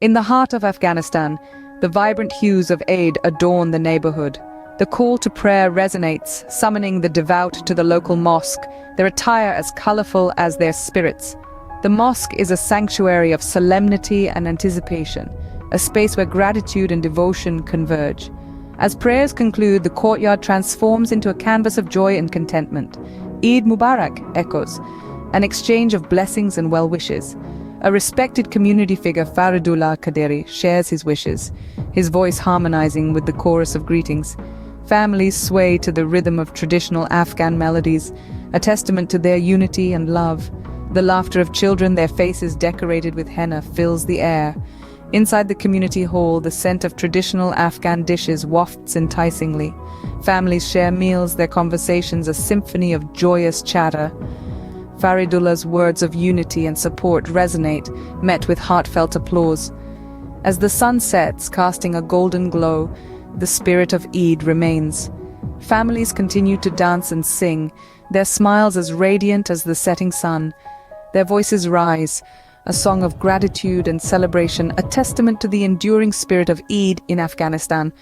In the heart of Afghanistan, the vibrant hues of Eid adorn the neighborhood. The call to prayer resonates, summoning the devout to the local mosque, their attire as colorful as their spirits. The mosque is a sanctuary of solemnity and anticipation, a space where gratitude and devotion converge. As prayers conclude, the courtyard transforms into a canvas of joy and contentment. Eid Mubarak echoes, an exchange of blessings and well-wishes. A respected community figure, Faridullah Qaderi, shares his wishes, his voice harmonizing with the chorus of greetings. Families sway to the rhythm of traditional Afghan melodies, a testament to their unity and love. The laughter of children, their faces decorated with henna, fills the air. Inside the community hall, the scent of traditional Afghan dishes wafts enticingly. Families share meals, their conversations a symphony of joyous chatter. Faridullah's words of unity and support resonate, met with heartfelt applause. As the sun sets, casting a golden glow, the spirit of Eid remains. Families continue to dance and sing, their smiles as radiant as the setting sun. Their voices rise, a song of gratitude and celebration, a testament to the enduring spirit of Eid in Afghanistan.